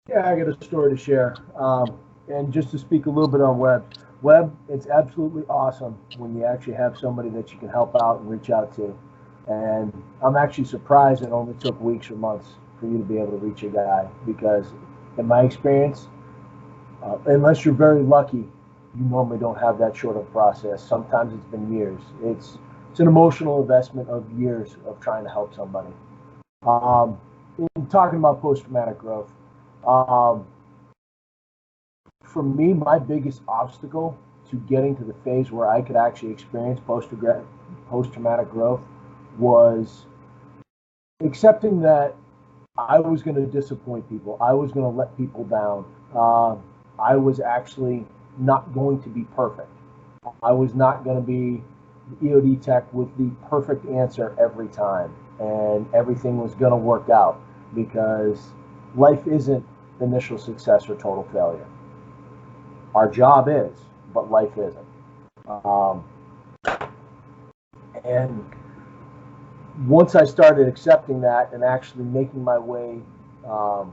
Yeah, I got a story to share. And just to speak a little bit on web, it's absolutely awesome when you actually have somebody that you can help out and reach out to. And I'm actually surprised it only took weeks or months for you to be able to reach a guy because, in my experience, unless you're very lucky, you normally don't have that short of process. Sometimes it's been years. It's an emotional investment of years of trying to help somebody. Um, in talking about post traumatic growth, um, for me, my biggest obstacle to getting to the phase where I could actually experience post traumatic growth was accepting that I was going to disappoint people. I was going to let people down. I was actually not going to be perfect. I was not going to be the EOD tech with the perfect answer every time, and everything was going to work out because life isn't initial success or total failure. Our job is, but life isn't. Um, and once I started accepting that and actually making my way um,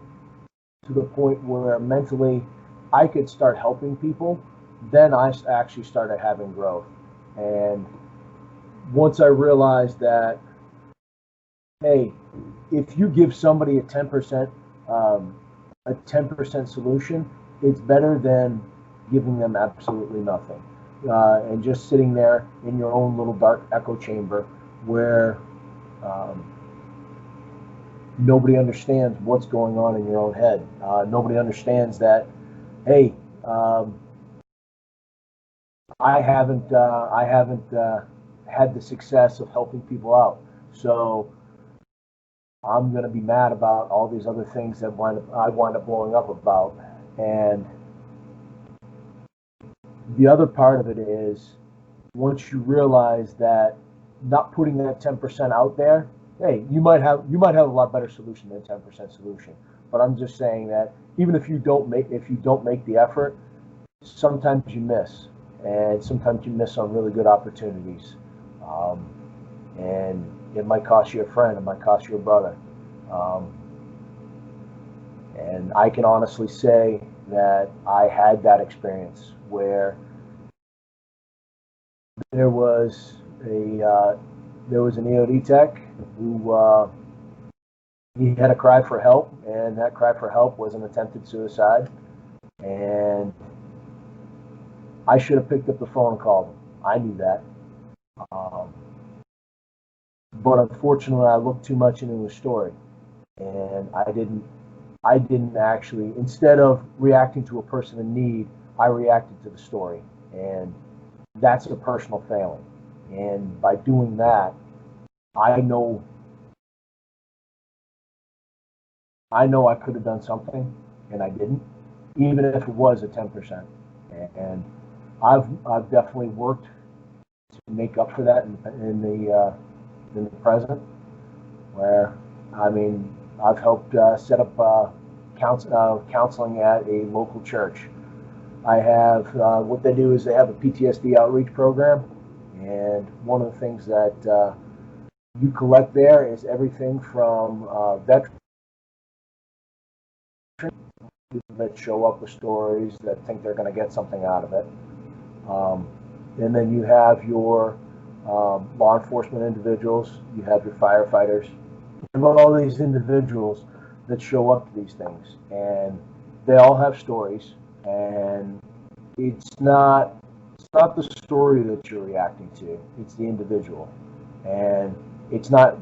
to the point where mentally I could start helping people, then I actually started having growth. And once I realized that, hey, if you give somebody um, a 10% solution, it's better than giving them absolutely nothing. And just sitting there in your own little dark echo chamber where um, nobody understands what's going on in your own head. Nobody understands that, hey, um, I haven't had the success of helping people out. So I'm going to be mad about all these other things that I wind up blowing up about. And the other part of it is once you realize that not putting that 10% out there, hey, you might have a lot better solution than 10% solution. But I'm just saying that even if you don't make the effort, sometimes you miss, and sometimes you miss on really good opportunities. Um, and it might cost you a friend, it might cost you a brother. Um, and I can honestly say that I had that experience where there was a there was an EOD tech who he had a cry for help, and that cry for help was an attempted suicide. And I should have picked up the phone and called him. I knew that, um, but unfortunately, I looked too much into his story, and I didn't actually. Instead of reacting to a person in need, I reacted to the story, and that's a personal failing. And by doing that, I know I know I could have done something, and I didn't, even if it was a 10%. And I've definitely worked to make up for that in the present, where I mean I've helped set up counseling at a local church. I have what they do is they have a PTSD outreach program, and one of the things that you collect there is everything from veterans that show up with stories that think they're going to get something out of it. Um, and then you have your law enforcement individuals, you have your firefighters, and all these individuals that show up to these things. And they all have stories, and it's not the story that you're reacting to, it's the individual. And it's not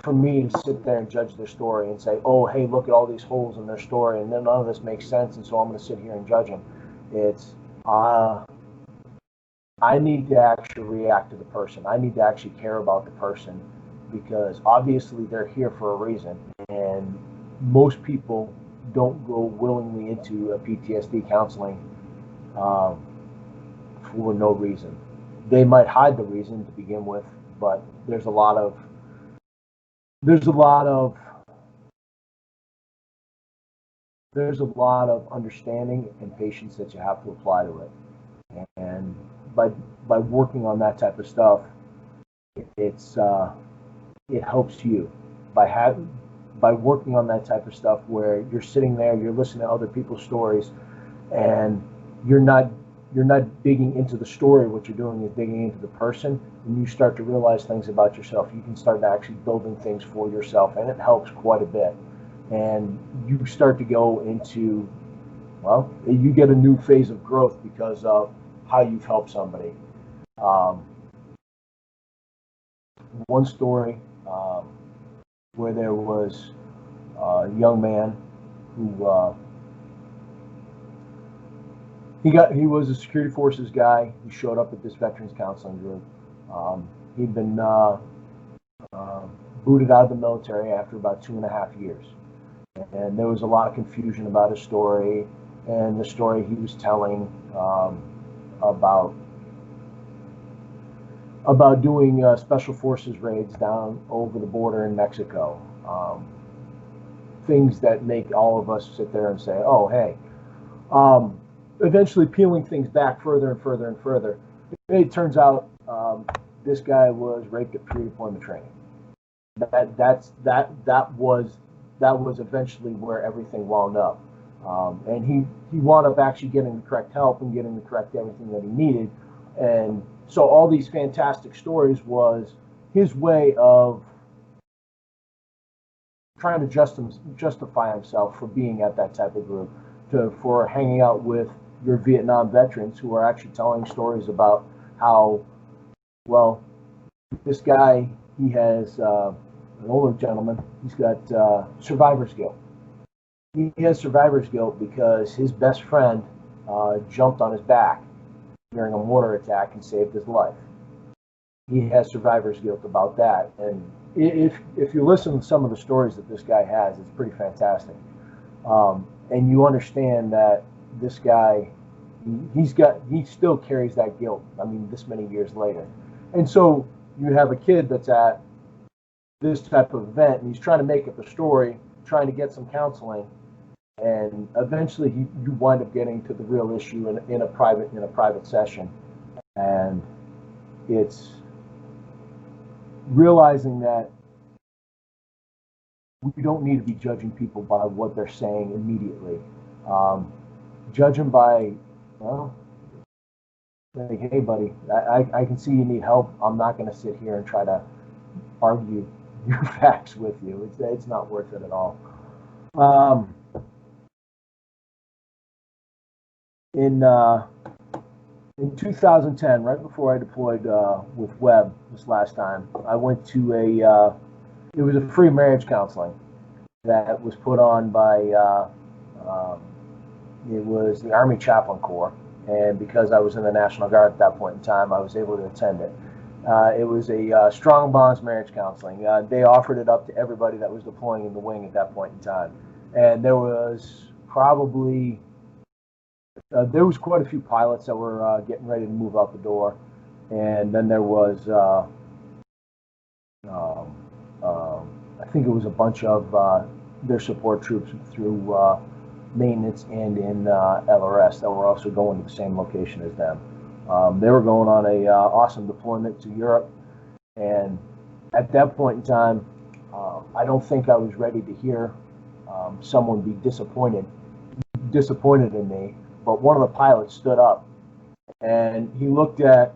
for me to sit there and judge their story and say, oh, hey, look at all these holes in their story, and then none of this makes sense, and so I'm going to sit here and judge them. It's uh, I need to actually react to the person. I need to actually care about the person because obviously they're here for a reason, and most people don't go willingly into a PTSD counseling um, for no reason. They might hide the reason to begin with, but there's a lot of there's a lot of understanding and patience that you have to apply to it. And by working on that type of stuff, it's it helps you by having by working on that type of stuff where you're sitting there, you're listening to other people's stories, and you're not digging into the story. What you're doing is digging into the person, and you start to realize things about yourself. You can start actually building things for yourself, and it helps quite a bit. And you start to go into, well, you get a new phase of growth because of how you've helped somebody. One story where there was a young man who he was a security forces guy. He showed up at this veterans counseling group. He'd been booted out of the military after about 2.5 years, and there was a lot of confusion about his story and the story he was telling about doing special forces raids down over the border in Mexico. Things that make all of us sit there and say, "Oh, hey." Eventually peeling things back further and further and further, it turns out this guy was raped at pre-deployment training. That was eventually where everything wound up, and he wound up actually getting the correct help and getting the correct everything that he needed. And so all these fantastic stories was his way of trying to justify himself for being at that type of group, for hanging out with your Vietnam veterans who are actually telling stories about how, well, this guy, he has an older gentleman, he's got survivor's guilt. He has survivor's guilt because his best friend jumped on his back during a mortar attack and saved his life. He has survivor's guilt about that. And if you listen to some of the stories that this guy has, it's pretty fantastic. And you understand that this guy, he still carries that guilt. I mean, this many years later. And so you have a kid that's at this type of event, and he's trying to make up a story, trying to get some counseling, and eventually you wind up getting to the real issue in a private session. And it's realizing that we don't need to be judging people by what they're saying immediately. Judge them by, well, like, hey, buddy, I can see you need help. I'm not going to sit here and try to argue your facts with you. It's not worth it at all. In 2010, right before I deployed with Webb this last time, I went to it was a free marriage counseling that was put on by it was the Army Chaplain Corps, and because I was in the National Guard at that point in time, I was able to attend it. It was a Strong Bonds marriage counseling. They offered it up to everybody that was deploying in the wing at that point in time, and there was probably there was quite a few pilots that were getting ready to move out the door, and then there was I think it was a bunch of their support troops through maintenance and in LRS that were also going to the same location as them. They were going on a awesome deployment to Europe, and at that point in time, I don't think I was ready to hear someone be disappointed in me. But one of the pilots stood up, and he looked at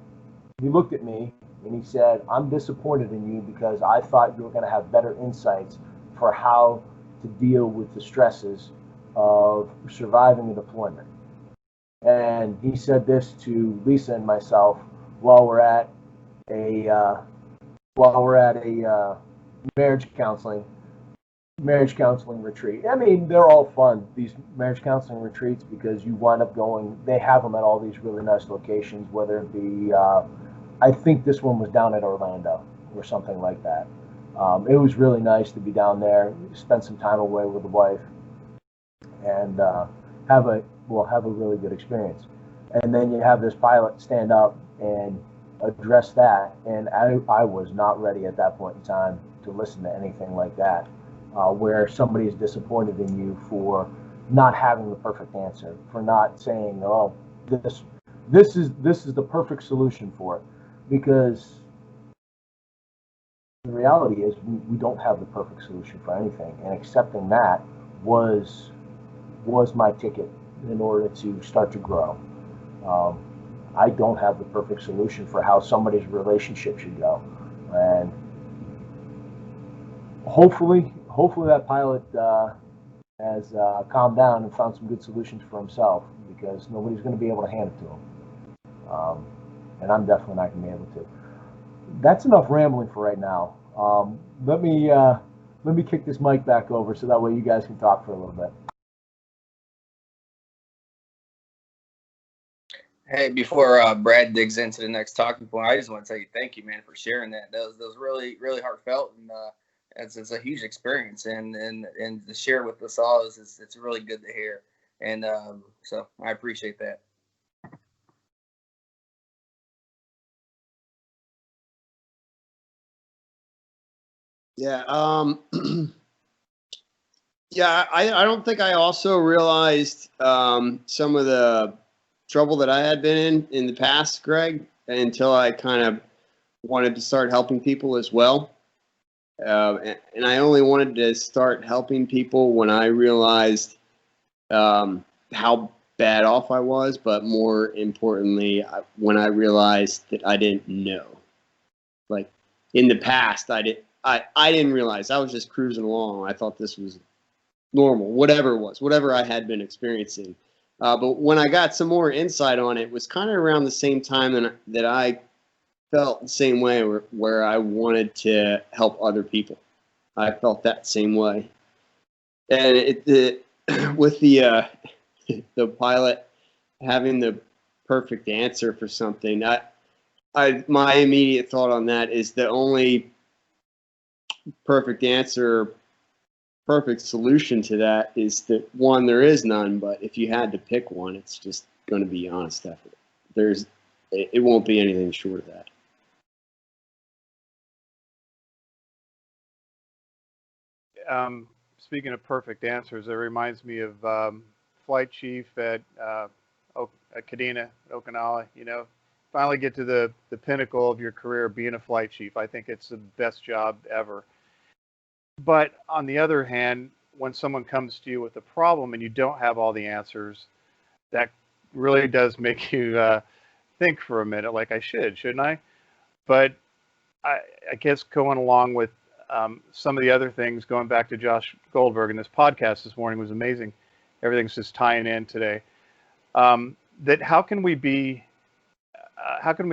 me, and he said, "I'm disappointed in you because I thought you were going to have better insights for how to deal with the stresses of surviving a deployment." And he said this to Lisa and myself while we're at a marriage counseling retreat. I mean, they're all fun, these marriage counseling retreats, because you wind up going, they have them at all these really nice locations, whether it be, I think this one was down at Orlando or something like that. It was really nice to be down there, spend some time away with the wife, and have a really good experience. And then you have this pilot stand up and address that, and I was not ready at that point in time to listen to anything like that. Where somebody is disappointed in you for not having the perfect answer, for not saying, "Oh, this is the perfect solution for it," because the reality is we don't have the perfect solution for anything, and accepting that was my ticket in order to start to grow. I don't have the perfect solution for how somebody's relationship should go, and hopefully that pilot has calmed down and found some good solutions for himself, because nobody's going to be able to hand it to him, and I'm definitely not going to be able to. That's enough rambling for right now. Let me kick this mic back over so that way you guys can talk for a little bit. Hey, before Brad digs into the next talking point, I just want to tell you thank you, man, for sharing that. That was really, really heartfelt, and it's a huge experience, and to share with us all it's really good to hear, and so I appreciate that. Yeah. Yeah, I don't think I also realized some of the trouble that I had been in the past, Greg, until I kind of wanted to start helping people as well. And I only wanted to start helping people when I realized how bad off I was, but more importantly, when I realized that I didn't know. Like in the past, I didn't realize. I was just cruising along. I thought this was normal, whatever it was, whatever I had been experiencing. But when I got some more insight on it, it was kind of around the same time that I felt the same way, where I wanted to help other people. I felt that same way. And with the pilot having the perfect answer for something, my immediate thought on that is the only perfect answer, perfect solution to that is that, one, there is none, but if you had to pick one, it's just going to be honest effort. It won't be anything short of that. Speaking of perfect answers, it reminds me of flight chief at Kadena, Okinawa. You know, finally get to the pinnacle of your career, being a flight chief. I think it's the best job ever. But on the other hand, when someone comes to you with a problem and you don't have all the answers, that really does make you think for a minute, like shouldn't I? But I guess going along with some of the other things, going back to Josh Goldberg, and this podcast this morning was amazing. Everything's just tying in today. That how can we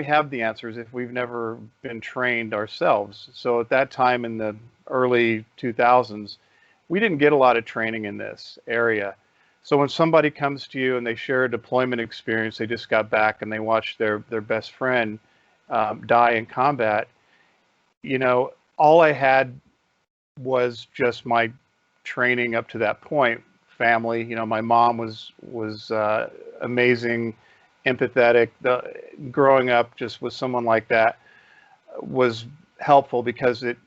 have the answers if we've never been trained ourselves? So at that time in the early 2000s, we didn't get a lot of training in this area. So when somebody comes to you and they share a deployment experience, they just got back and they watched their best friend die in combat, you know, all I had was just my training up to that point. Family, you know, my mom was amazing, empathetic. Growing up just with someone like that was helpful, because it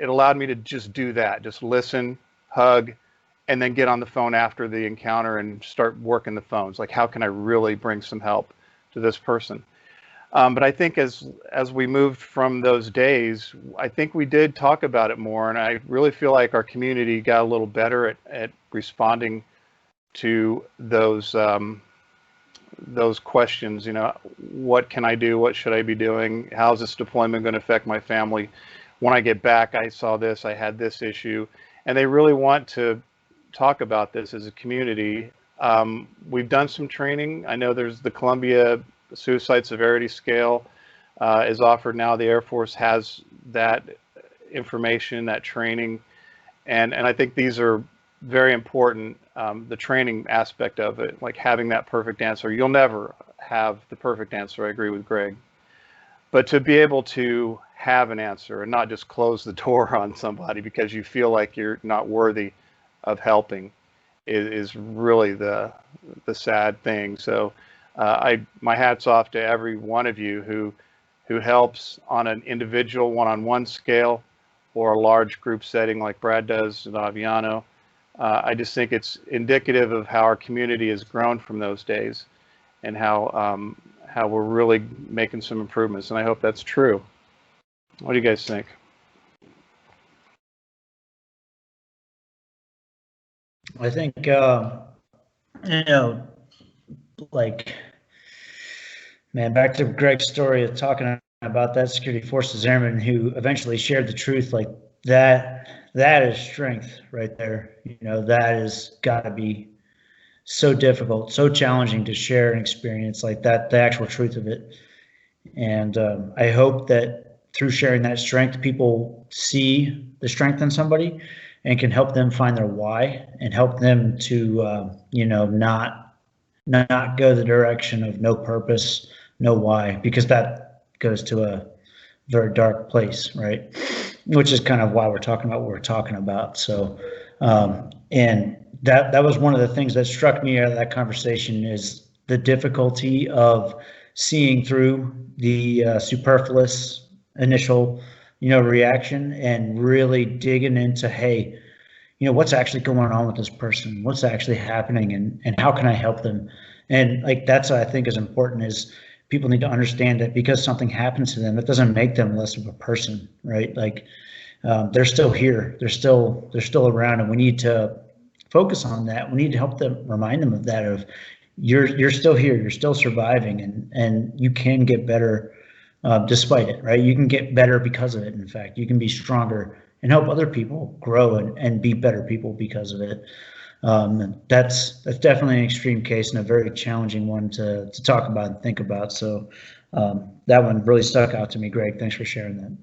allowed me to just do that, just listen, hug, and then get on the phone after the encounter and start working the phones. Like, how can I really bring some help to this person? But I think as we moved from those days, I think we did talk about it more, and I really feel like our community got a little better at responding to those questions. You know, what can I do? What should I be doing? How's this deployment going to affect my family? When I get back, I saw this, I had this issue, and they really want to talk about this as a community. We've done some training. I know there's the Columbia Suicide Severity Scale is offered now. The Air Force has that information, that training, and I think these are very important. The training aspect of it, like having that perfect answer. You'll never have the perfect answer. I agree with Greg, but to be able to have an answer and not just close the door on somebody because you feel like you're not worthy of helping is really the sad thing. So my hat's off to every one of you who helps on an individual one-on-one scale or a large group setting like Brad does in Aviano. I just think it's indicative of how our community has grown from those days, and how we're really making some improvements. And I hope that's true. What do you guys think? I think, like, man, back to Greg's story of talking about that security forces airman who eventually shared the truth, like that is strength right there. That has got to be so difficult, so challenging to share an experience like that, the actual truth of it. And I hope that through sharing that strength, people see the strength in somebody and can help them find their why and help them to, not go the direction of no purpose, no why, because that goes to a very dark place, right? Which is kind of why we're talking about what we're talking about. So, and that was one of the things that struck me out of that conversation is the difficulty of seeing through the superfluous initial, reaction and really digging into, hey, what's actually going on with this person? What's actually happening, and how can I help them? And like that's what I think is important is people need to understand that because something happens to them, it doesn't make them less of a person, right? Like they're still here, they're still around, and we need to focus on that. We need to help them, remind them of that. Of you're still here, you're still surviving, and you can get better despite it, right? You can get better because of it. In fact, you can be stronger and help other people grow and be better people because of it. That's definitely an extreme case and a very challenging one to talk about and think about. So that one really stuck out to me, Greg. Thanks for sharing that.